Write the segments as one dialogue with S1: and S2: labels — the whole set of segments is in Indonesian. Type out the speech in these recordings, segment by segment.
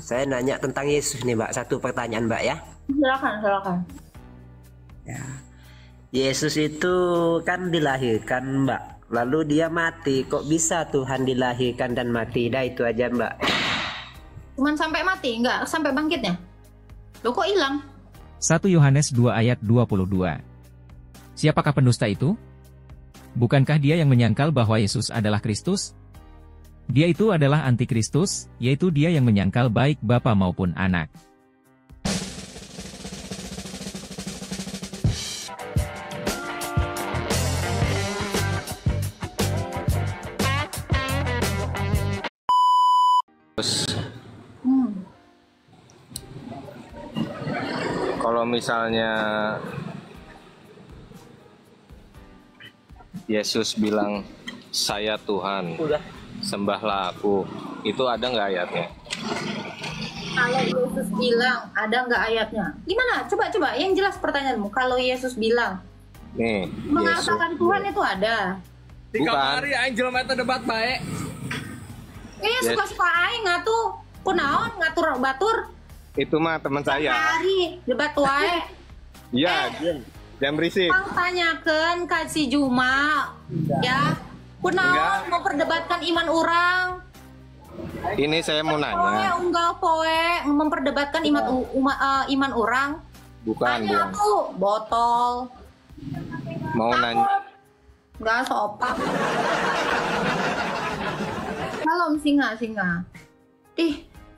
S1: Saya nanya tentang Yesus nih, Mbak. Satu pertanyaan, Mbak ya.
S2: Silakan, silakan.
S1: Ya. Yesus itu kan dilahirkan, Mbak. Lalu dia mati. Kok bisa Tuhan dilahirkan dan mati? Dah itu aja, Mbak.
S2: Cuman sampai mati, nggak sampai bangkitnya? Loh kok hilang?
S3: 1 Yohanes 2 ayat 22. Siapakah pendusta itu? Bukankah dia yang menyangkal bahwa Yesus adalah Kristus? Dia itu adalah antikristus, yaitu dia yang menyangkal baik Bapa maupun Anak.
S4: Kalau misalnya Yesus bilang, saya Tuhan, sembahlah aku, itu ada nggak ayatnya?
S2: Kalau Yesus bilang, ada nggak ayatnya? Gimana? Coba yang jelas pertanyaanmu. Kalau Yesus bilang,
S4: Nih,
S2: mengatakan
S4: Yesus
S2: Tuhan itu ada.
S5: Di kamari Angel meta debat baik.
S2: Suka-suka aing ngatuh. Kunaon ngatur batur.
S4: itu mah teman saya.
S2: Hari debat wae.
S4: Iya, jam berisik.
S2: Bang tanyakan kasih Juma. Ya. Kunaon mau perdebatkan iman orang.
S4: Ini saya mau nanya.
S2: Poe unggal poe memperdebatkan iman orang.
S4: Bukan,
S2: Tanya
S4: bukan.
S2: tuh botol.
S4: Mau nanya.
S2: Enggak sopan. Salam singa.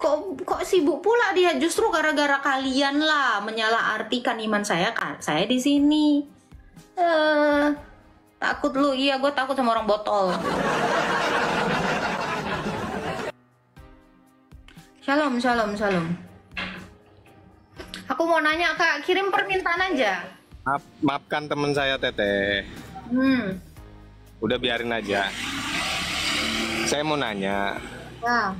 S2: Kok sibuk pula dia, justru gara-gara kalian lah menyalahartikan iman saya kan. Saya di sini. Takut lu, iya gue takut sama orang botol. Shalom. Aku mau nanya Kak, kirim permintaan aja.
S4: Maafkan teman saya Teteh. Udah biarin aja. Saya mau nanya.
S2: Ya.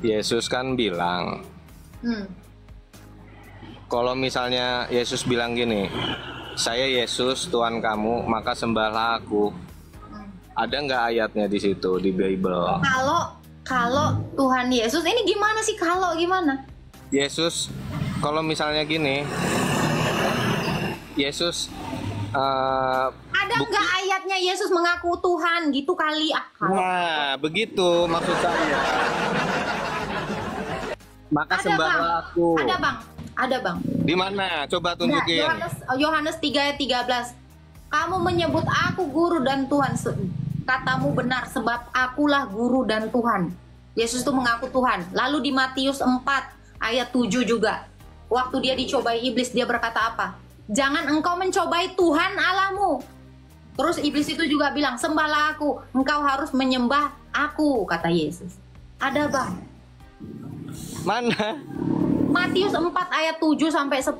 S4: Yesus kan bilang, kalau misalnya Yesus bilang gini, saya Yesus Tuhan kamu, maka sembahlah aku. Ada nggak ayatnya di situ di Bible?
S2: Kalau Tuhan Yesus ini gimana sih, kalau gimana?
S4: Yesus, kalau misalnya gini, Yesus
S2: ada nggak ayatnya Yesus mengaku Tuhan gitu kali?
S4: Nah, begitu maksud saya. Maka sembahlah aku.
S2: Ada bang.
S4: Di mana? Coba tunjukin.
S2: Yohanes 3 ayat 13. Kamu menyebut aku guru dan Tuhan. Katamu benar sebab akulah guru dan Tuhan. Yesus itu mengaku Tuhan. Lalu di Matius 4 ayat 7 juga. Waktu dia dicobai iblis, dia berkata apa? Jangan engkau mencobai Tuhan Allahmu. Terus iblis itu juga bilang, sembahlah aku. Engkau harus menyembah aku, kata Yesus. Ada bang.
S4: Mana?
S2: Matius 4 ayat 7 sampai 10.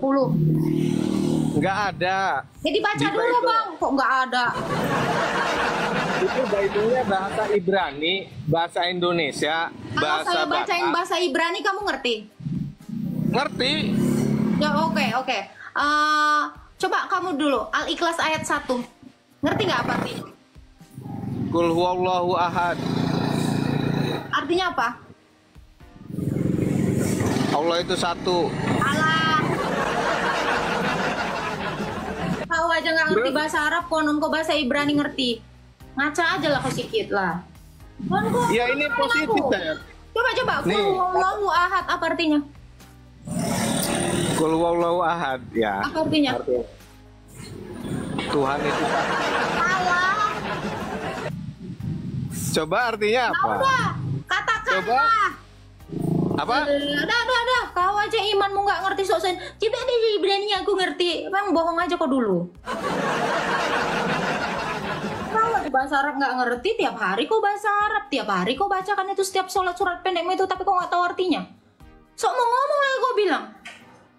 S4: Nggak ada.
S2: Jadi baca dulu bang. Kok nggak ada?
S4: Itu Bible-nya bahasa Ibrani, bahasa Indonesia,
S2: Kalau saya bacain bahasa Ibrani kamu ngerti?
S4: Ngerti?
S2: Ya oke. Coba kamu dulu Al-Ikhlas ayat 1. Ngerti nggak apa artinya?
S4: Qul huwallahu ahad.
S2: Artinya apa?
S4: Allah itu satu.
S2: Alah. Kau aja nggak ngerti bahasa Arab, konon kok bahasa Ibrani ngerti. Ngaca aja lah kau sedikit lah.
S4: Ya ini positif saya.
S2: Coba. Qul huwallahu ahad apa artinya?
S4: Qul huwallahu ahad ya.
S2: Apa artinya?
S4: Tuhan itu satu.
S2: Alah.
S4: Coba artinya apa?
S2: Udah, katakanlah.
S4: Coba. Apa?
S2: Udah. Kau aja imanmu nggak ngerti sosan. Coba deh Ibrani aku ngerti. Emang bohong aja kau dulu. Kalau bahasa Arab nggak ngerti, tiap hari kau bahasa Arab, tiap hari kau bacakan itu setiap sholat surat pendekmu itu, tapi kau nggak tahu artinya. Sok mau ngomong lagi kau bilang.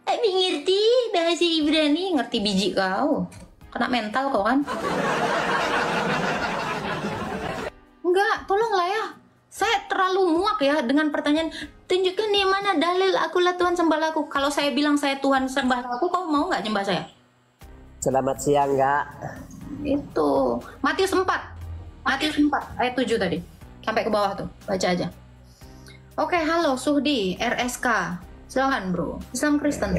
S2: Tapi ngerti bahasa Ibrani, ngerti biji kau. Kena mental kau kan? Enggak, tolonglah ya. Saya terlalu muak ya dengan pertanyaan, tunjukkan di mana dalil akulah Tuhan sembahlah aku. Kalau saya bilang saya Tuhan sembahlah aku, kau mau nggak nyembah saya?
S1: Selamat siang, Kak.
S2: Itu Matius 4 ayat 7 tadi. Sampai ke bawah tuh, baca aja. Oke, halo Suhdi, RSK. Silakan bro, Islam Kristen.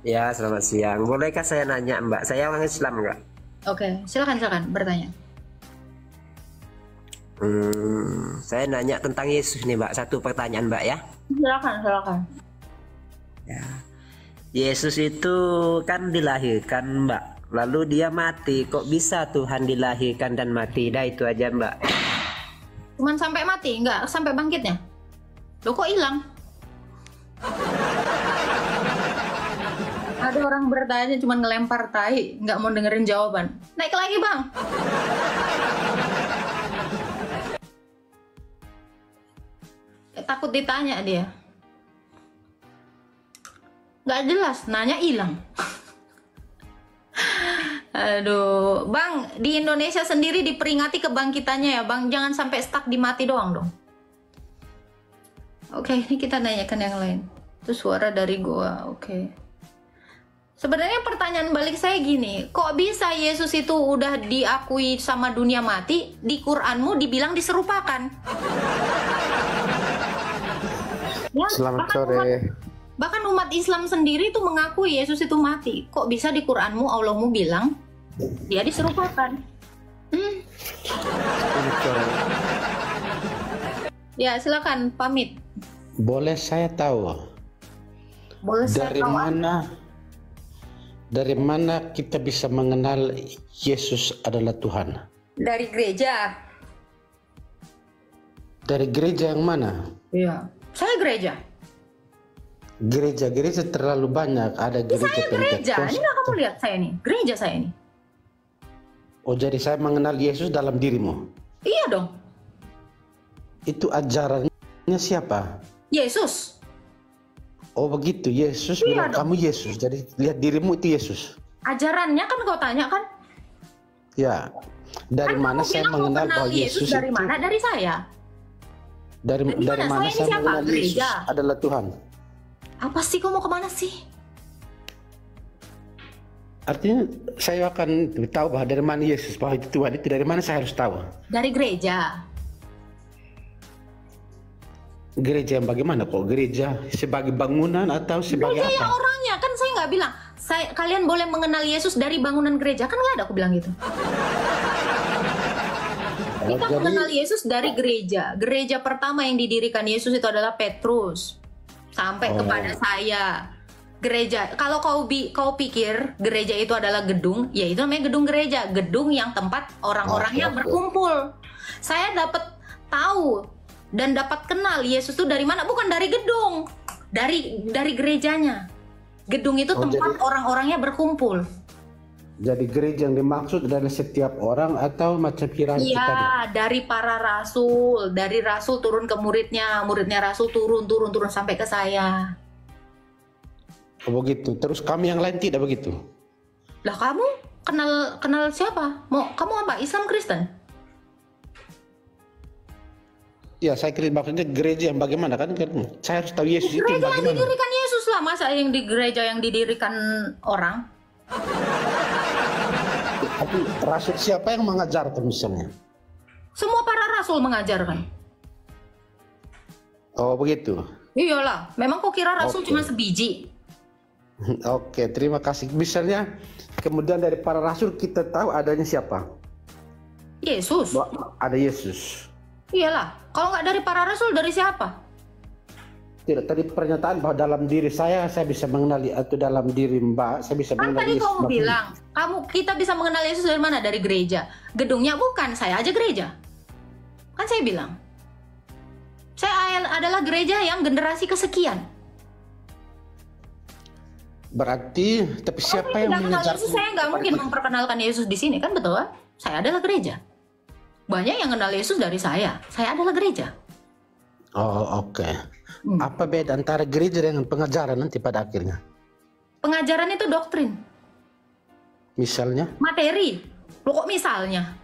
S1: Ya, selamat siang. Bolehkah saya nanya Mbak, saya orang Islam nggak?
S2: Oke, silakan bertanya.
S1: Saya nanya tentang Yesus nih Mbak, satu pertanyaan Mbak ya.
S2: Silakan.
S1: Ya. Yesus itu kan dilahirkan Mbak, lalu dia mati. Kok bisa Tuhan dilahirkan dan mati? Dah itu aja Mbak.
S2: Cuman sampai mati, nggak sampai bangkitnya? Loh kok hilang? Ada orang bertanya cuman ngelempar tai, nggak mau dengerin jawaban. Naik lagi bang. Takut ditanya dia. Nggak jelas, nanya hilang. Aduh, Bang, di Indonesia sendiri diperingati kebangkitannya ya, Bang. Jangan sampai stuck di mati doang dong. Oke, ini kita nanyakan yang lain. Itu suara dari gua, oke. Sebenarnya pertanyaan balik saya gini, kok bisa Yesus itu udah diakui sama dunia mati, di Quranmu dibilang diserupakan? Ya,
S6: Selamat sore.
S2: Bahkan umat Islam sendiri itu mengakui Yesus itu mati. Kok bisa di Quranmu Allahmu bilang dia diserupakan?
S6: Selamat sore.
S2: Ya silakan pamit.
S6: Boleh saya tahu
S2: Boleh saya tahu?
S6: Dari mana kita bisa mengenal Yesus adalah Tuhan?
S2: Dari gereja.
S6: Dari gereja yang mana?
S2: Iya. Saya gereja.
S6: Gereja terlalu banyak. Ada gereja
S2: Saya gereja. Ini nggak kamu lihat saya nih. Gereja saya ini.
S6: Oh, jadi saya mengenal Yesus dalam dirimu?
S2: Iya dong.
S6: Itu ajarannya siapa?
S2: Yesus.
S6: Oh begitu, Yesus
S2: Iya
S6: bilang
S2: dong.
S6: kamu Yesus. Jadi lihat dirimu itu Yesus.
S2: Ajarannya kan kau tanya kan?
S6: Ya. Dari
S2: Kan
S6: mana
S2: kamu
S6: saya
S2: bilang kau
S6: mengenal
S2: kenal
S6: bahwa Yesus
S2: dari
S6: itu?
S2: mana? Dari saya.
S6: Dari
S2: Dari mana?
S6: mana
S2: Saya ini
S6: saya
S2: siapa?
S6: mengenal Yesus
S2: Gereja.
S6: adalah Tuhan?
S2: Apa sih kau mau kemana sih?
S6: Artinya saya akan tahu bahwa dari mana Yesus, bahwa itu Tuhan itu dari mana saya harus tahu.
S2: Dari gereja.
S6: Gereja yang bagaimana kok? Gereja sebagai bangunan atau sebagai
S2: Gereja yang
S6: apa?
S2: orangnya kan saya nggak bilang. Kalian boleh mengenal Yesus dari bangunan gereja kan nggak ada aku bilang gitu. Kita
S6: jadi-
S2: mengenal Yesus dari gereja. Gereja pertama yang didirikan Yesus itu adalah Petrus. Sampai kepada saya. Gereja. Kalau kau pikir gereja itu adalah gedung, ya itu namanya gedung gereja. Gedung yang tempat orang-orangnya berkumpul. Saya dapat tahu dan dapat kenal Yesus itu dari mana? Bukan dari gedung. Dari gerejanya. Gedung itu tempat orang-orangnya berkumpul.
S6: Jadi gereja yang dimaksud adalah setiap orang atau macam hierarki tadi?
S2: Iya, dari para rasul, dari rasul turun ke muridnya, muridnya rasul turun sampai ke saya.
S6: Oh, begitu. Terus kami yang lain tidak begitu?
S2: Lah kamu kenal siapa? Kamu apa? Islam Kristen?
S6: Ya, saya kira maksudnya gereja yang bagaimana kan? Saya harus tahu Yesus itu yang
S2: Gereja yang
S6: bagaimana.
S2: didirikan Yesus lah, masa yang di gereja yang didirikan orang?
S6: Tapi rasul siapa yang mengajarkan misalnya?
S2: Semua para rasul mengajarkan.
S6: Oh, begitu.
S2: Iyalah, memang kok kira rasul
S6: Oke.
S2: cuma sebiji?
S6: Oke, terima kasih. Misalnya, kemudian dari para rasul kita tahu adanya siapa?
S2: Yesus.
S6: Ada Yesus.
S2: Iyalah, kalau nggak dari para rasul dari siapa?
S6: Tidak, tadi pernyataan bahwa dalam diri saya bisa mengenali, atau dalam diri Mbak, saya bisa
S2: Kan
S6: mengenali
S2: tadi
S6: Yesus.
S2: kamu bilang, kita bisa mengenal Yesus dari mana? Dari gereja. Gedungnya bukan, saya aja gereja. Kan saya bilang. Saya adalah gereja yang generasi kesekian.
S6: Berarti, tapi siapa
S2: Kalau
S6: yang
S2: tidak kenal
S6: mengajarkan?
S2: Yesus, saya nggak mungkin memperkenalkan Yesus di sini, kan betul? Saya adalah gereja. Banyak yang kenal Yesus dari saya. Saya adalah gereja.
S6: Oh, oke. Apa beda antara gereja dengan pengajaran nanti pada akhirnya?
S2: Pengajaran itu doktrin.
S6: Misalnya,
S2: Materi. Loh kok misalnya?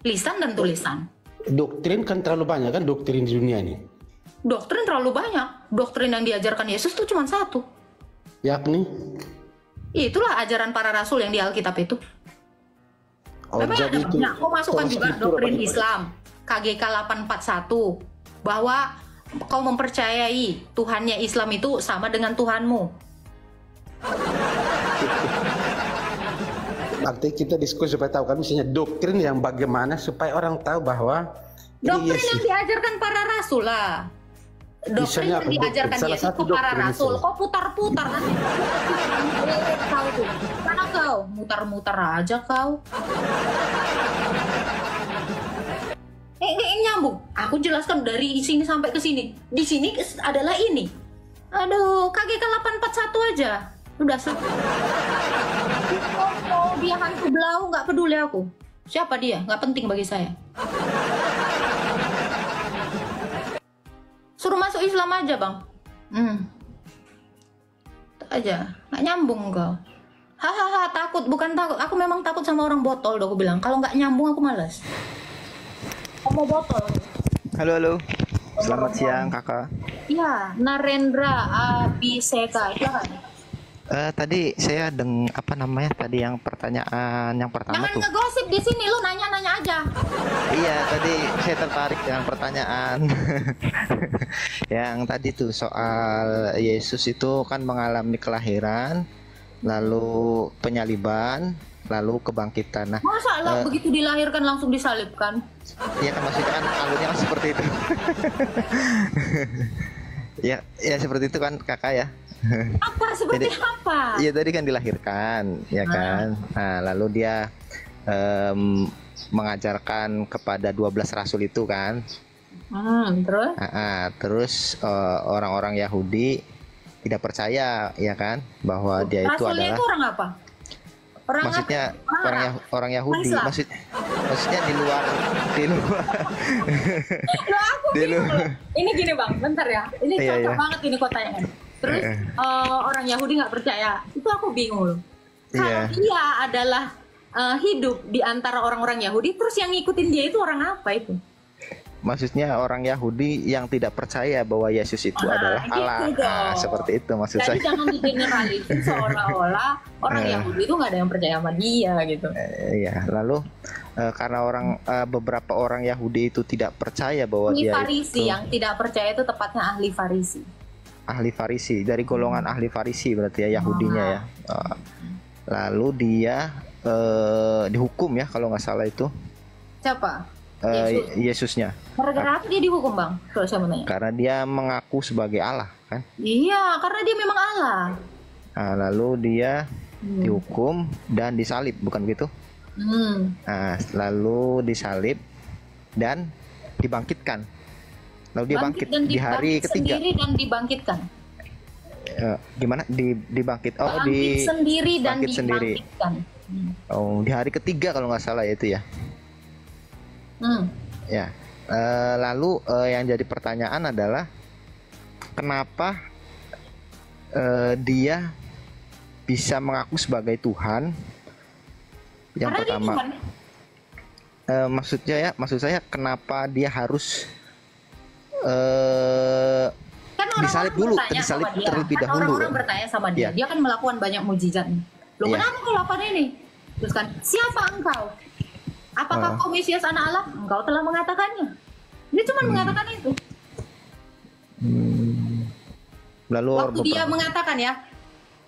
S2: Lisan dan tulisan.
S6: doktrin kan terlalu banyak kan doktrin di dunia ini.
S2: Doktrin terlalu banyak. Doktrin yang diajarkan Yesus itu cuma satu.
S6: Yakni?
S2: Itulah ajaran para rasul yang di Alkitab itu.
S6: Oh,
S2: Memang ada
S6: jadi itu
S2: banyak. Kok masukkan juga
S6: struktur
S2: doktrin
S6: apa itu?
S2: Islam. KGK 841. bahwa kau mempercayai Tuhannya Islam itu sama dengan Tuhanmu.
S6: Nanti kita diskusi supaya tahu kan misalnya doktrin yang bagaimana supaya orang tahu bahwa
S2: Doktrin yang diajarkan para rasul lah. Doktrin yang diajarkan Yesus ke para rasul. Kau putar-putar nanti. Kau tuh. Mana kau? Mutar-mutar aja kau. Nyambung. Aku jelaskan dari sini sampai ke sini. Di sini adalah ini. Aduh, KGK 841 aja. Udah oh, dia hantu belau, nggak peduli aku. Siapa dia? Nggak penting bagi saya. Suruh masuk Islam aja, Bang. Aja. Nggak nyambung kau. Hahaha, takut. Bukan takut. Aku memang takut sama orang botol, aku bilang. Kalau nggak nyambung, aku malas. Kamu botol.
S7: Halo. Selamat siang, Kakak.
S2: Iya, Narendra Abiseka. Silahkan.
S7: Tadi saya tadi yang pertanyaan yang pertama.
S2: Jangan
S7: tuh.
S2: ngegosip di sini, lu nanya-nanya aja.
S7: Iya, tadi saya tertarik dengan pertanyaan yang tadi tuh soal Yesus itu kan mengalami kelahiran, lalu penyaliban, lalu kebangkitan. Nah,
S2: masa lah begitu dilahirkan langsung disalibkan?
S7: Iya kan, maksudnya kan alurnya kan seperti itu. ya seperti itu kan Kakak ya.
S2: Apa seperti apa?
S7: Iya tadi kan dilahirkan, ya kan. Nah, lalu dia mengajarkan kepada 12 rasul itu kan.
S2: Terus?
S7: Terus orang-orang Yahudi tidak percaya, ya kan, bahwa dia itu
S2: Rasulnya
S7: adalah.
S2: Itu orang apa?
S7: Maksudnya orang Yahudi, maksudnya di luar.
S2: Loh, aku bingung loh. Ini gini Bang, bentar ya. Ini cocok banget ini kok tanyakan. Terus orang Yahudi nggak percaya, itu aku bingung loh. Kalau dia adalah hidup di antara orang-orang Yahudi, terus yang ngikutin dia itu orang apa itu?
S7: Maksudnya orang Yahudi yang tidak percaya bahwa Yesus itu adalah Allah. Nah, seperti itu maksud saya.
S2: Jadi jangan digeneralisir seolah-olah orang Yahudi itu nggak ada yang percaya sama dia gitu.
S7: Iya, lalu karena beberapa orang Yahudi itu tidak percaya bahwa
S2: ahli
S7: dia
S2: Farisi,
S7: itu
S2: yang tidak percaya itu tepatnya ahli Farisi.
S7: Ahli Farisi, dari golongan ahli Farisi berarti ya Yahudinya ya. Lalu dia dihukum ya kalau nggak salah itu.
S2: Siapa?
S7: Yesusnya.
S2: Gara-gara apa dia dihukum Bang? Kalau saya mau nanya.
S7: Karena dia mengaku sebagai Allah kan?
S2: Iya, karena dia memang Allah.
S7: Nah, lalu dia dihukum dan disalib, bukan begitu? Nah, lalu disalib dan dibangkitkan. Lalu dia bangkit di hari ketiga.
S2: Sendiri dan dibangkitkan.
S7: Gimana? Dibangkit? Oh,
S2: bangkit sendiri dan dibangkitkan.
S7: Oh, di hari ketiga kalau nggak salah itu ya. Ya. Lalu yang jadi pertanyaan adalah kenapa dia bisa mengaku sebagai Tuhan? Yang
S2: karena
S7: pertama, maksud saya kenapa dia harus disalib dulu, disalib terlebih dahulu.
S2: Orang-orang bertanya sama dia, dia kan melakukan banyak mujizat. Loh, kenapa kau lakukan ini? Terus kan, siapa engkau? Apakah kau Mesias anak Allah? Engkau telah mengatakannya. Dia cuma mengatakan itu.
S7: Lalu
S2: waktu dia mengatakan ya,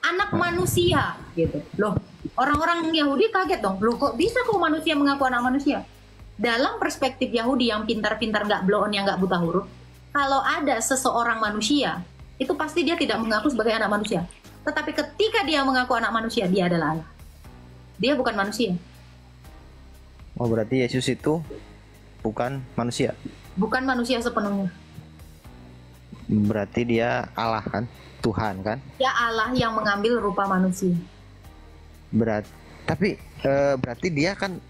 S2: anak manusia gitu. Loh, orang-orang Yahudi kaget dong. Loh, kok bisa kau manusia mengaku anak manusia? Dalam perspektif Yahudi yang pintar-pintar nggak blow on, yang nggak buta huruf, kalau ada seseorang manusia, itu pasti dia tidak mengaku sebagai anak manusia. Tetapi ketika dia mengaku anak manusia, dia adalah Allah. Dia bukan manusia.
S7: Oh, berarti Yesus itu bukan manusia? Bukan manusia sepenuhnya. Berarti dia Allah kan? Tuhan kan?
S2: Ya, Allah yang mengambil rupa manusia.
S7: Berarti dia kan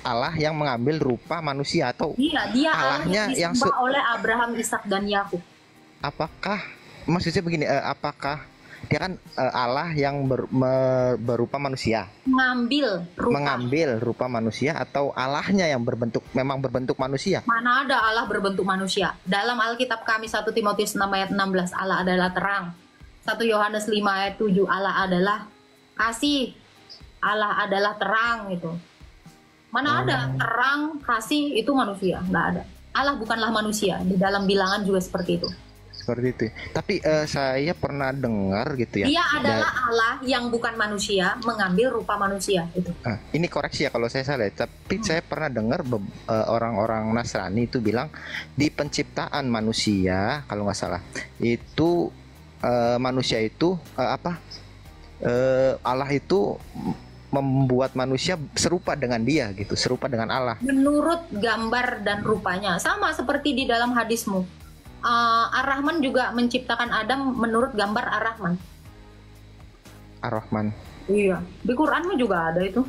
S7: Allah yang mengambil rupa manusia atau
S2: dia
S7: Allahnya
S2: yang disembah oleh Abraham, Ishak dan Yakub.
S7: Apakah maksudnya begini, apakah dia kan Allah yang berupa manusia, mengambil rupa manusia, atau Allahnya yang memang berbentuk manusia?
S2: Mana ada Allah berbentuk manusia? Dalam Alkitab kami 1 Timotius 6 ayat 16 Allah adalah terang. 1 Yohanes 5 ayat 7 Allah adalah kasih. Allah adalah terang itu. Mana ada terang kasih itu manusia? Nggak ada. Allah bukanlah manusia. Di dalam Bilangan juga seperti itu.
S7: Seperti itu. Tapi saya pernah dengar gitu ya.
S2: Dia adalah Allah yang bukan manusia mengambil rupa manusia itu.
S7: Ini koreksi ya kalau saya salah. Tapi saya pernah dengar orang-orang Nasrani itu bilang di penciptaan manusia kalau nggak salah itu manusia itu Allah itu membuat manusia serupa dengan dia gitu, serupa dengan Allah.
S2: Menurut gambar dan rupanya sama seperti di dalam hadismu. Ar-Rahman juga menciptakan Adam menurut gambar Ar-Rahman.
S7: Ar-Rahman.
S2: Iya, di Quranmu juga ada itu.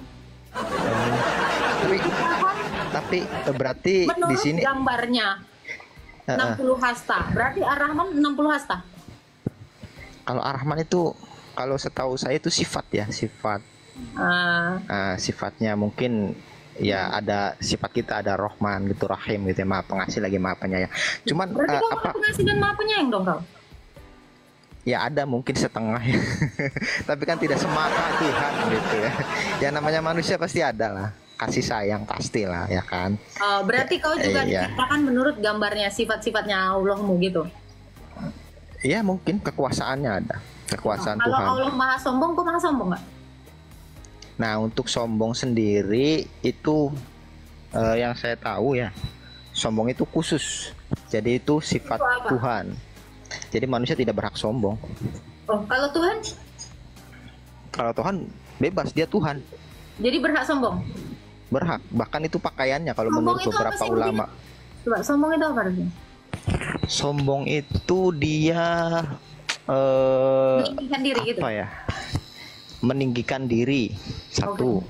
S7: Tapi berarti
S2: menurut
S7: di sini
S2: gambarnya 60 hasta. Berarti Ar-Rahman 60 hasta.
S7: Kalau Ar-Rahman itu kalau setahu saya itu sifat ya, sifat. Sifatnya mungkin ya ada sifat kita, ada Rahman gitu, Rahim gitu ya, Maha Pengasih lagi Maha Penyayang. Cuman
S2: berarti Maha Pengasih dan Maha Penyayang dong kau?
S7: Ya ada mungkin setengah ya. Tapi kan tidak semaha Tuhan gitu ya. Ya namanya manusia pasti ada lah, kasih sayang pastilah ya kan.
S2: Berarti kau juga diciptakan menurut gambarnya, sifat-sifatnya Allahmu gitu.
S7: Iya mungkin kekuasaannya ada, kekuasaan Tuhan.
S2: Kalau Allah Maha Sombong, kau Maha Sombong nggak?
S7: Nah untuk sombong sendiri itu yang saya tahu ya, sombong itu khusus. Jadi itu sifat Tuhan. Jadi manusia tidak berhak sombong.
S2: Oh, kalau Tuhan?
S7: Kalau Tuhan bebas, dia Tuhan.
S2: Jadi berhak sombong?
S7: Berhak, bahkan itu pakaiannya kalau
S2: sombong
S7: menurut beberapa ulama.
S2: Coba sombong itu apa artinya?
S7: Sombong itu dia
S2: meninggikan diri gitu.
S7: Apa ya? Meninggikan diri satu.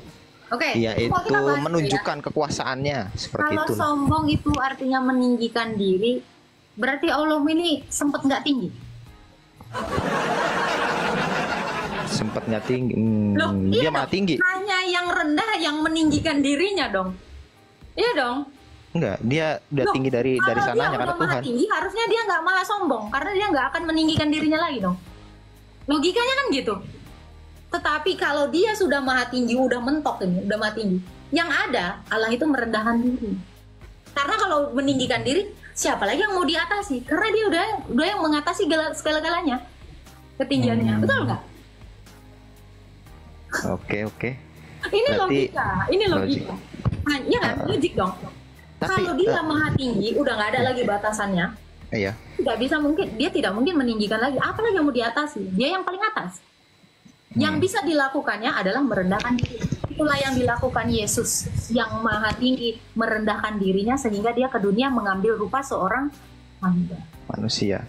S2: Oke.
S7: Ya itu menunjukkan kekuasaannya seperti itu.
S2: Kalau sombong itu artinya meninggikan diri, berarti Allah ini sempat nggak tinggi.
S7: Sempat nggak tinggi.
S2: Iya
S7: dia malah tinggi.
S2: Hanya yang rendah yang meninggikan dirinya dong. Iya dong.
S7: Enggak, dia udah tinggi dari sananya karena Tuhan.
S2: Tinggi, harusnya dia nggak maha sombong karena dia nggak akan meninggikan dirinya lagi dong. Logikanya kan gitu. Tetapi kalau dia sudah maha tinggi, udah mentok ini, udah maha tinggi. Yang ada, Allah itu merendahkan diri. Karena kalau meninggikan diri, siapa lagi yang mau diatasi? Karena dia udah yang mengatasi segala-galanya. Ketinggiannya, betul nggak?
S7: Oke.
S2: Ini logika. Hanya kan, logik dong. Kalau dia maha tinggi, udah nggak ada lagi batasannya.
S7: Iya.
S2: Dia tidak mungkin meninggikan lagi. Apa lagi yang mau diatasi? Dia yang paling atas. Yang bisa dilakukannya adalah merendahkan diri. Itulah yang dilakukan Yesus yang maha tinggi, merendahkan dirinya sehingga dia ke dunia mengambil rupa seorang
S7: manusia.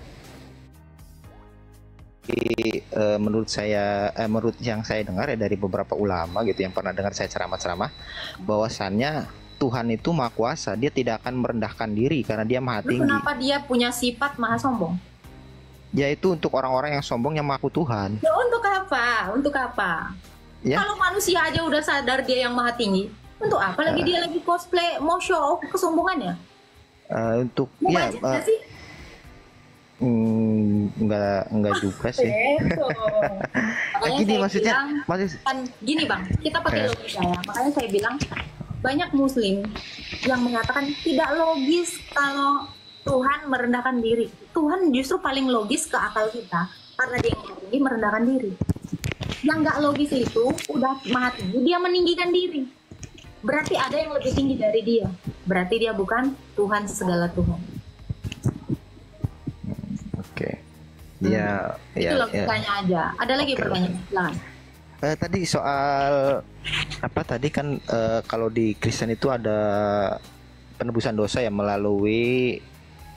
S7: Menurut yang saya dengar ya dari beberapa ulama gitu yang pernah dengar saya ceramah-ceramah, bahwasannya Tuhan itu maha kuasa, dia tidak akan merendahkan diri karena dia maha tinggi.
S2: Kenapa dia punya sifat maha sombong?
S7: Yaitu untuk orang-orang yang sombong yang mengaku Tuhan.
S2: Ya, untuk apa? Untuk apa? Ya? Kalau manusia aja udah sadar dia yang maha tinggi, untuk apa lagi dia lagi cosplay mau show off kesombongannya?
S7: Untuk enggak juga sih. Gini maksudnya,
S2: gini bang, kita pakai logika ya. Makanya saya bilang banyak Muslim yang mengatakan tidak logis kalau Tuhan merendahkan diri. Tuhan justru paling logis ke akal kita karena dia yang tinggi merendahkan diri. Yang nggak logis itu udah maha tinggi, dia meninggikan diri. Berarti ada yang lebih tinggi dari dia. Berarti dia bukan Tuhan segala Tuhan.
S7: Oke.
S2: Itu logikanya aja. Ada lagi pertanyaan? Silakan.
S7: Tadi soal apa tadi kan kalau di Kristen itu ada penebusan dosa ya melalui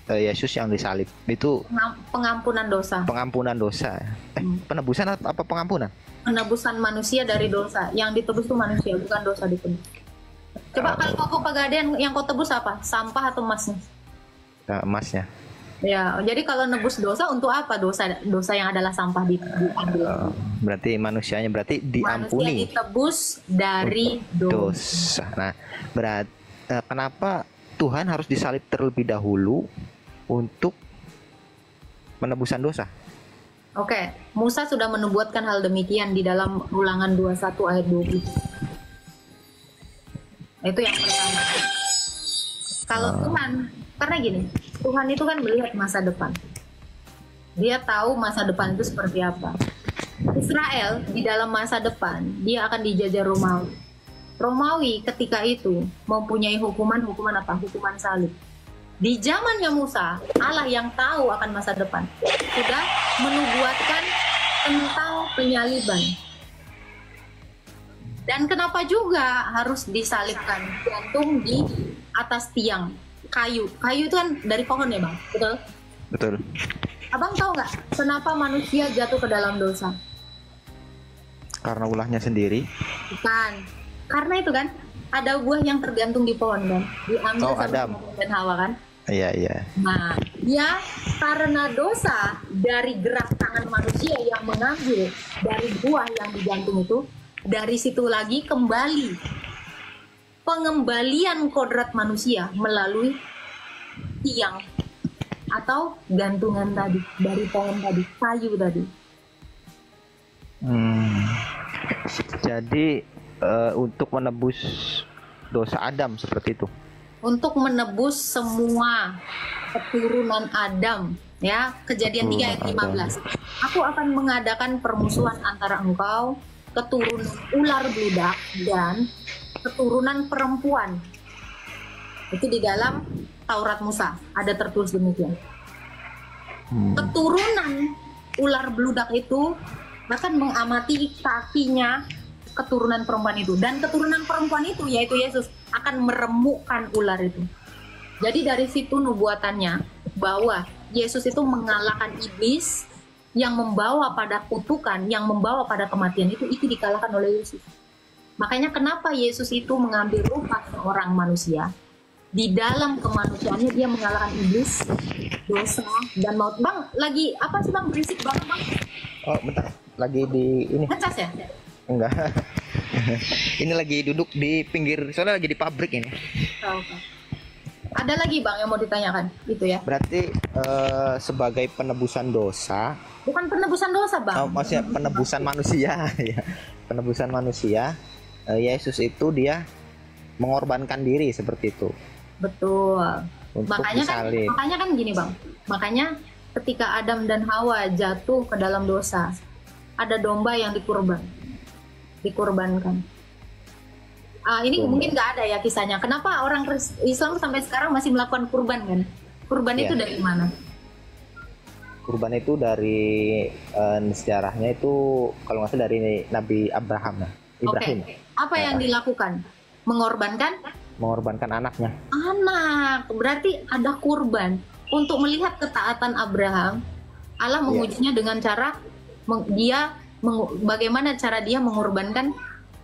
S7: Yesus yang disalib itu
S2: pengampunan dosa.
S7: Pengampunan dosa. Penebusan apa pengampunan?
S2: Penebusan manusia dari dosa. Yang ditebus itu manusia, bukan dosa ditebus. Coba kalau kau Pegadaian yang kau tebus apa? Sampah atau emasnya?
S7: Emasnya.
S2: Ya, jadi kalau nebus dosa untuk apa? Dosa yang adalah sampah diambil.
S7: Berarti manusianya berarti diampuni.
S2: Manusia ditebus dari
S7: dosa. Nah, berarti kenapa Tuhan harus disalib terlebih dahulu untuk penebusan dosa?
S2: Oke, Musa sudah menubuatkan hal demikian di dalam Ulangan 21 ayat 20. Itu yang pertama. Kalau Tuhan Karena gini, Tuhan itu kan melihat masa depan. Dia tahu masa depan itu seperti apa. Israel di dalam masa depan, dia akan dijajah Romawi. Romawi ketika itu mempunyai hukuman apa? Hukuman salib. Di zamannya Musa, Allah yang tahu akan masa depan sudah menubuatkan tentang penyaliban. Dan kenapa juga harus disalibkan, gantung di atas tiang kayu? Kayu itu kan dari pohon ya bang, betul?
S7: Betul.
S2: Abang tahu nggak kenapa manusia jatuh ke dalam dosa?
S7: Karena ulahnya sendiri.
S2: Bukan. Karena itu kan ada buah yang tergantung di pohon kan, diambil sama
S7: Adam
S2: dan Hawa kan.
S7: Iya.
S2: Nah, ya karena dosa dari gerak tangan manusia yang mengambil dari buah yang digantung itu, dari situ lagi kembali pengembalian kodrat manusia melalui tiang atau gantungan tadi dari pohon tadi, kayu tadi.
S7: Jadi untuk menebus dosa Adam seperti itu.
S2: Untuk menebus semua keturunan Adam, ya, Kejadian 3 ayat 15. Aku akan mengadakan permusuhan antara engkau, keturunan ular bludak dan keturunan perempuan. Itu di dalam Taurat Musa ada tertulis demikian. Keturunan ular bludak itu akan mengamati kakinya keturunan perempuan itu, dan keturunan perempuan itu yaitu Yesus akan meremukkan ular itu. Jadi dari situ nubuatannya bahwa Yesus itu mengalahkan iblis yang membawa pada kutukan, yang membawa pada kematian itu dikalahkan oleh Yesus. Makanya kenapa Yesus itu mengambil rupa seorang manusia, di dalam kemanusiaannya dia mengalahkan iblis, dosa dan maut. Bang, lagi apa sih bang, berisik banget bang?
S7: Oh bentar, lagi di ini.
S2: Ngecas ya?
S7: Enggak. Ini lagi duduk di pinggir, soalnya lagi di pabrik ini.
S2: Oh, okay. Ada lagi bang yang mau ditanyakan, itu ya?
S7: Berarti sebagai penebusan dosa.
S2: Bukan penebusan dosa bang.
S7: Maksudnya penebusan manusia, ya. Penebusan manusia. Yesus itu dia mengorbankan diri seperti itu.
S2: Betul.
S7: Makanya
S2: kan gini bang. Makanya ketika Adam dan Hawa jatuh ke dalam dosa, ada domba yang dikorbankan. Ini mungkin nggak ada ya kisahnya. Kenapa orang Islam sampai sekarang masih melakukan kurban kan? Kurban itu dari mana?
S7: Kurban itu dari sejarahnya itu kalau nggak salah dari Nabi Abraham, Ibrahim.
S2: Okay. Apa yang dilakukan? Mengorbankan
S7: anaknya.
S2: Anak, berarti ada kurban. Untuk melihat ketaatan Abraham, Allah mengujinya dengan cara bagaimana cara dia mengorbankan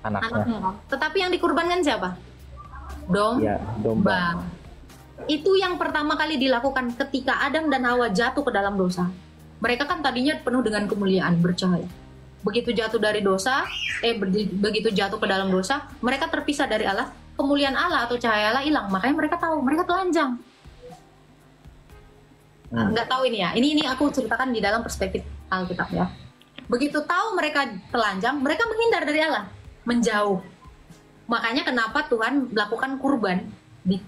S2: anaknya. Tetapi yang dikurbankan siapa? Domba. Itu yang pertama kali dilakukan ketika Adam dan Hawa jatuh ke dalam dosa. Mereka kan tadinya penuh dengan kemuliaan, bercahaya. Begitu jatuh dari dosa, begitu jatuh ke dalam dosa, mereka terpisah dari Allah. Kemuliaan Allah atau cahaya Allah hilang. Makanya mereka tahu, mereka telanjang. Nggak tahu ini ya. Ini aku ceritakan di dalam perspektif Alkitab ya. Begitu tahu mereka telanjang, mereka menghindar dari Allah, menjauh. Makanya kenapa Tuhan melakukan kurban,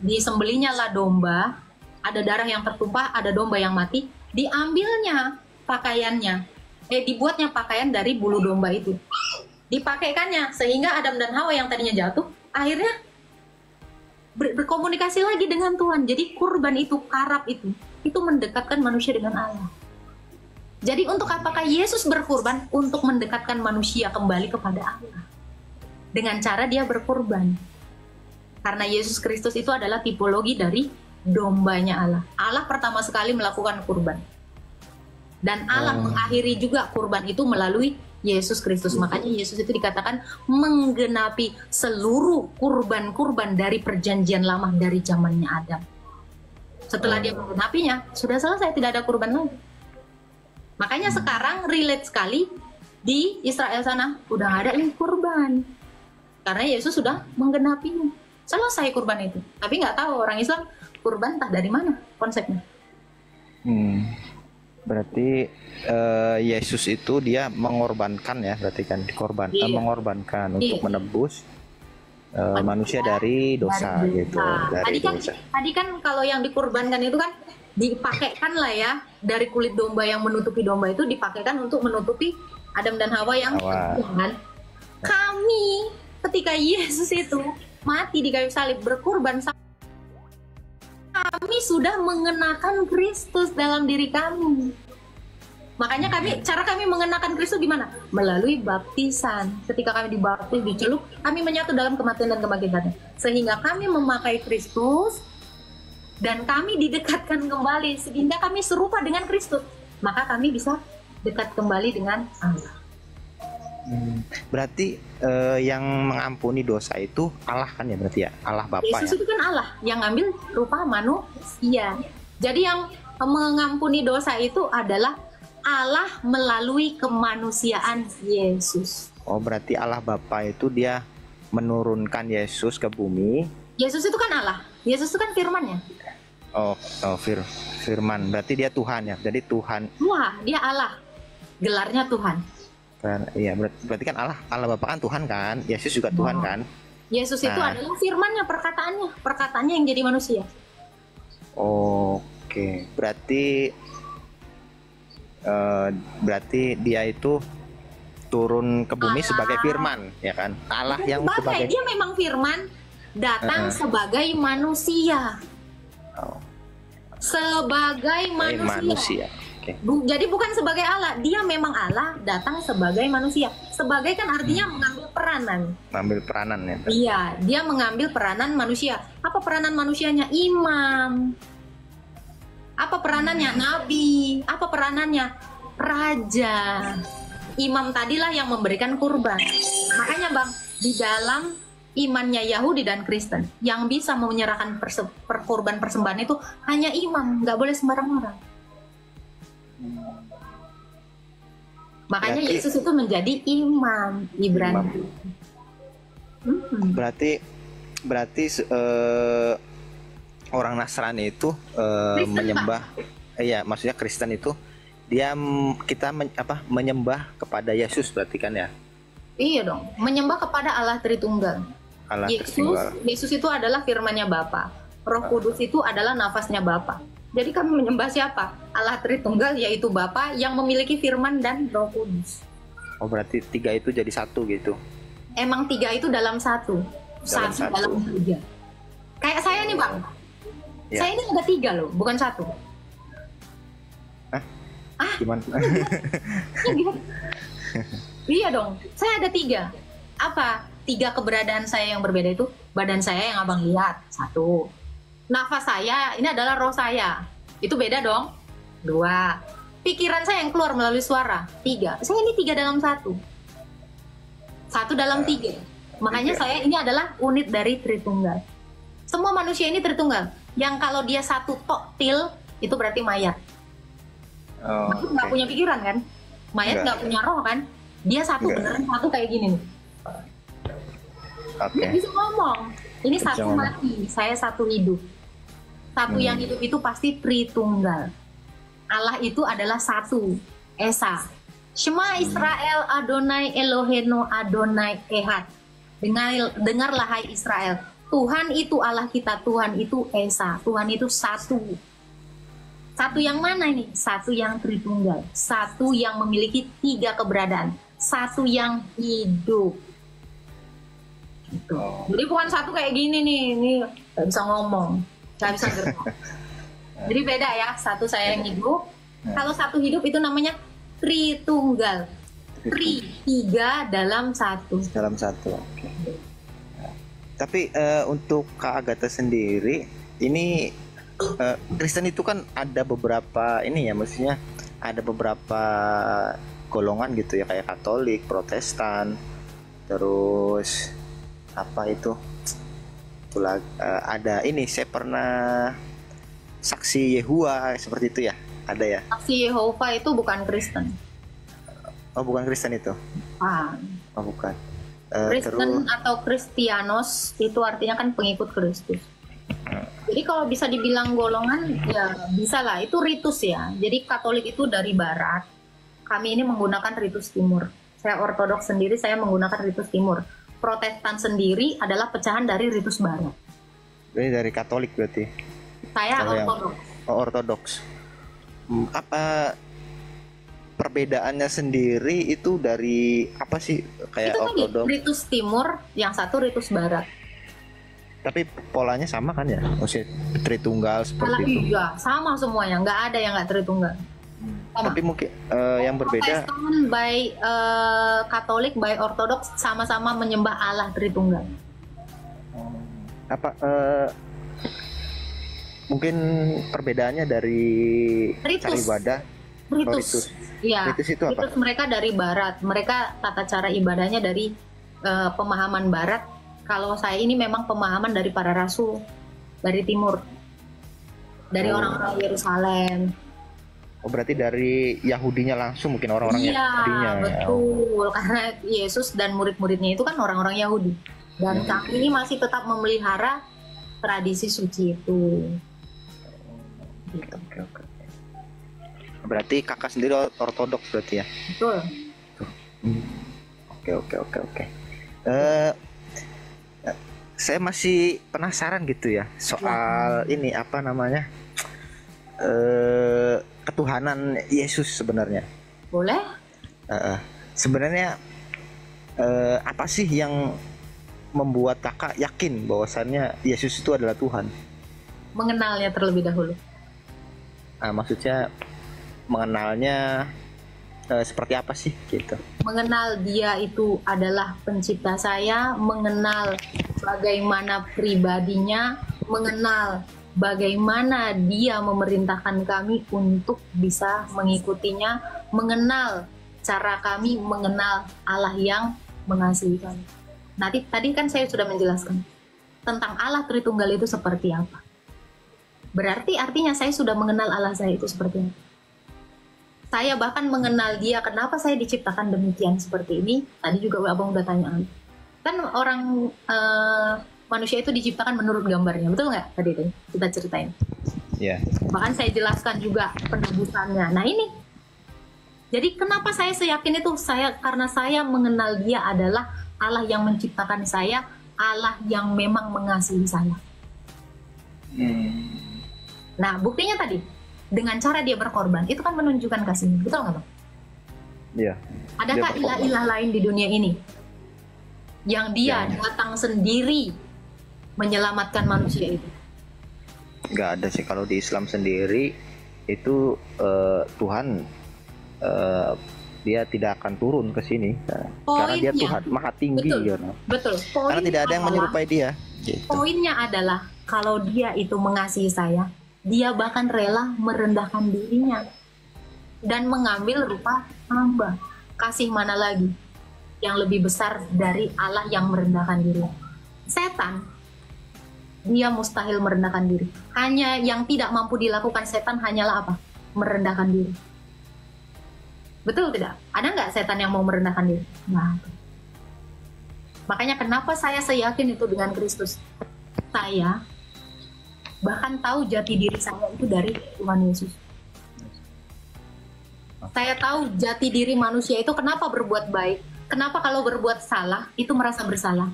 S2: disembelinya lah domba, ada darah yang tertumpah, ada domba yang mati, diambilnya pakaiannya, dibuatnya pakaian dari bulu domba itu, dipakaikannya sehingga Adam dan Hawa yang tadinya jatuh, akhirnya berkomunikasi lagi dengan Tuhan. Jadi kurban itu, karab itu mendekatkan manusia dengan Allah. Jadi untuk apakah Yesus berkurban? Untuk mendekatkan manusia kembali kepada Allah. Dengan cara dia berkurban. Karena Yesus Kristus itu adalah tipologi dari dombanya Allah. Allah pertama sekali melakukan kurban. Dan Allah mengakhiri juga kurban itu melalui Yesus Kristus. Makanya Yesus itu dikatakan menggenapi seluruh kurban-kurban dari perjanjian lama dari zamannya Adam. Setelah dia menggenapinya, sudah selesai, tidak ada kurban lagi. Makanya sekarang relate sekali di Israel sana, udah ada yang kurban. Karena Yesus sudah menggenapinya. Selesai kurban itu. Tapi nggak tahu orang Islam kurban entah dari mana konsepnya.
S7: Berarti Yesus itu dia mengorbankan ya, berarti kan mengorbankan untuk menebus manusia dari dosa gitu, dari dosa.
S2: Tadi kan kalau yang dikurbankan itu kan dipakaikan lah ya, dari kulit domba yang menutupi domba itu dipakaikan untuk menutupi Adam dan Hawa yang kan. Kami ketika Yesus itu mati di kayu salib berkurban, kami sudah mengenakan Kristus dalam diri kami. Makanya cara kami mengenakan Kristus gimana? Melalui baptisan. Ketika kami dibaptis, dicelup, kami menyatu dalam kematian dan kebangkitan. Sehingga kami memakai Kristus dan kami didekatkan kembali sehingga kami serupa dengan Kristus. Maka kami bisa dekat kembali dengan Allah.
S7: Berarti yang mengampuni dosa itu Allah kan ya, berarti ya? Allah Bapa
S2: Yesus
S7: ya?
S2: itu kan Allah yang ngambil rupa manusia. Jadi yang mengampuni dosa itu adalah Allah melalui kemanusiaan Yesus.
S7: Oh, berarti Allah Bapa itu dia menurunkan Yesus ke bumi.
S2: Yesus itu kan Allah. Yesus itu kan firman-Nya.
S7: Firman. Berarti dia Tuhan ya. Jadi Tuhan.
S2: Wah, dia Allah. Gelarnya Tuhan.
S7: Iya, berarti kan Allah Bapa kan Tuhan kan. Yesus juga Tuhan kan. Yesus
S2: itu adalah firman-Nya, perkataannya yang jadi manusia.
S7: Oke. Berarti dia itu turun ke bumi sebagai firman, ya kan? Allah yang sebagai
S2: dia memang firman datang sebagai manusia. Sebagai manusia.
S7: Okay.
S2: Jadi bukan sebagai Allah, dia memang Allah datang sebagai manusia. Sebagai kan artinya mengambil peranan.
S7: Mengambil peranan ya.
S2: Iya, dia mengambil peranan manusia. Apa peranan manusianya? Imam. Apa peranannya? Nabi. Apa peranannya? Raja. Imam tadilah yang memberikan kurban. Makanya Bang, di dalam imannya Yahudi dan Kristen, yang bisa menyerahkan kurban persembahan itu hanya imam, nggak boleh sembarang orang. Makanya Yesus itu menjadi imam Ibrani.
S7: Berarti orang Nasrani itu menyembah, maksudnya Kristen itu kita menyembah kepada Yesus berarti kan ya?
S2: Iya dong, menyembah kepada Allah Tritunggal. Yesus itu adalah firman-Nya Bapa. Roh Kudus itu adalah nafasnya Bapa. Jadi kami menyembah siapa? Allah Tritunggal, yaitu Bapa yang memiliki firman dan Roh Kudus.
S7: Oh, berarti 3 itu jadi satu gitu?
S2: Emang 3 itu dalam satu. Satu dalam 3. Kayak saya nih Bang. Ya. Saya ini ada 3 loh, bukan 1.
S7: Gimana?
S2: Iya dong, saya ada 3. Apa? 3 keberadaan saya yang berbeda itu, badan saya yang abang lihat, 1. Nafas saya, ini adalah roh saya, itu beda dong. 2. Pikiran saya yang keluar melalui suara, 3. Saya ini 3 dalam 1. 1 dalam 3. Makanya saya ini adalah unit dari Tritunggal. Semua manusia ini Tritunggal. Yang kalau dia 1 toktil, itu berarti mayat. Mayat nggak punya pikiran kan? Mayat nggak punya roh kan? Dia 1 beneran 1 kayak gini nih. Dia bisa ngomong. Ini 1 mati, saya 1 hidup. 1 yang hidup itu pasti Tritunggal. Allah itu adalah 1, Esa. Shema Israel Adonai Eloheno Adonai Ehad. Dengarlah hai Israel. Tuhan itu Allah kita, Tuhan itu Esa. Tuhan itu 1. 1 yang mana ini? 1 yang Tritunggal. 1 yang memiliki 3 keberadaan. 1 yang hidup. Gitu. Jadi bukan 1 kayak gini nih, ini gak bisa ngomong, gak bisa gerak. Jadi beda ya, 1 saya yang hidup. Kalau 1 hidup itu namanya Tritunggal. 3 dalam 1.
S7: Dalam 1. Okay. Tapi untuk Kak Agatha sendiri, ini Kristen itu kan ada beberapa ini ya, maksudnya ada beberapa golongan gitu ya, kayak Katolik, Protestan, terus apa itu ada ini, saya pernah saksi Yehova seperti itu ya, ada ya?
S2: Saksi Yehova itu bukan Kristen.
S7: Oh, bukan Kristen itu? Oh, bukan.
S2: Kristen atau Kristianos itu artinya kan pengikut Kristus. Jadi kalau bisa dibilang golongan, ya bisa lah, itu ritus ya. Jadi Katolik itu dari Barat, kami ini menggunakan ritus Timur. Saya Ortodoks sendiri, saya menggunakan ritus Timur. Protestan sendiri adalah pecahan dari ritus barat.
S7: Ini dari Katolik berarti.
S2: Saya
S7: Kalau yang-
S2: ortodoks.
S7: Ortodoks. Apa perbedaannya sendiri itu dari apa sih kayak
S2: Itu tadi
S7: ortodoks?
S2: ritus timur, yang satu ritus barat.
S7: Tapi polanya sama kan ya? Maksudnya Tritunggal
S2: Salah
S7: seperti itu.
S2: juga, sama semuanya, nggak ada yang nggak Tritunggal. Sama.
S7: Tapi mungkin yang berbeda
S2: Protestan, baik Katolik, baik Ortodoks sama-sama menyembah Allah Tritunggal.
S7: apa mungkin perbedaannya dari
S2: Ritus.
S7: cara ibadah.
S2: Ritus. Iya.
S7: Ritus itu apa?
S2: Ritus mereka dari Barat. Mereka tata cara ibadahnya dari pemahaman Barat. Kalau saya ini memang pemahaman dari para rasul dari Timur, dari orang-orang Yerusalem.
S7: Oh, berarti dari Yahudinya langsung mungkin orang-orang
S2: Iya,
S7: Yahudinya.
S2: betul. Karena Yesus dan murid-muridnya itu kan orang-orang Yahudi. Dan kami ini masih tetap memelihara tradisi suci itu. Gitu.
S7: Oke. Berarti kakak sendiri ortodoks berarti ya?
S2: Betul.
S7: Oke. Saya masih penasaran gitu ya soal ini apa namanya ketuhanan Yesus sebenarnya.
S2: Boleh?
S7: Sebenarnya apa sih yang membuat kakak yakin bahwasannya Yesus itu adalah Tuhan?
S2: Mengenalnya terlebih dahulu.
S7: Maksudnya mengenalnya seperti apa sih gitu?
S2: Mengenal dia itu adalah pencipta saya, mengenal bagaimana pribadinya, mengenal bagaimana dia memerintahkan kami untuk bisa mengikutinya, mengenal cara kami mengenal Allah yang mengasihi kami. Tadi kan saya sudah menjelaskan tentang Allah Tritunggal itu seperti apa. Berarti artinya saya sudah mengenal Allah saya itu seperti apa. Saya bahkan mengenal dia, kenapa saya diciptakan demikian seperti ini. Tadi juga abang udah tanya. Kan orang manusia itu diciptakan menurut gambarnya, betul nggak tadi itu kita ceritain?
S7: Iya.
S2: Bahkan saya jelaskan juga penebusannya. Nah ini, jadi kenapa saya seyakin itu? Karena saya mengenal dia adalah Allah yang menciptakan saya, Allah yang memang mengasihi saya. Nah buktinya tadi, dengan cara dia berkorban, itu kan menunjukkan kasihnya, betul nggak bang?
S7: Iya.
S2: Adakah
S7: Dia berkorban.
S2: ilah-ilah lain di dunia ini yang dia datang sendiri menyelamatkan manusia itu?
S7: Nggak ada sih, kalau di Islam sendiri itu Tuhan dia tidak akan turun ke sini karena dia
S2: Poinnya,
S7: Tuhan maha tinggi
S2: betul.
S7: gitu.
S2: Betul.
S7: Karena tidak ada yang
S2: adalah-
S7: menyerupai dia gitu.
S2: Poinnya adalah kalau dia itu mengasihi saya, dia bahkan rela merendahkan dirinya dan mengambil rupa hamba. Kasih mana lagi yang lebih besar dari Allah yang merendahkan diri? Setan, dia mustahil merendahkan diri. Hanya yang tidak mampu dilakukan setan hanyalah apa? Merendahkan diri. Betul tidak? Ada nggak setan yang mau merendahkan diri? Nah, makanya kenapa saya seyakin itu dengan Kristus. Saya bahkan tahu jati diri saya itu dari Tuhan Yesus. Saya tahu jati diri manusia itu kenapa berbuat baik, kenapa kalau berbuat salah itu merasa bersalah.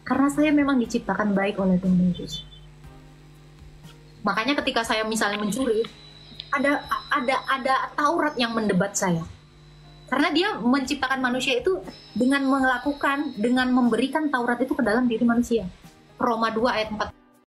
S2: Karena saya memang diciptakan baik oleh Tuhan Yesus. Makanya ketika saya misalnya mencuri, ada Taurat yang mendebat saya. Karena dia menciptakan manusia itu dengan melakukan, dengan memberikan Taurat itu ke dalam diri manusia. Roma 2 ayat 4.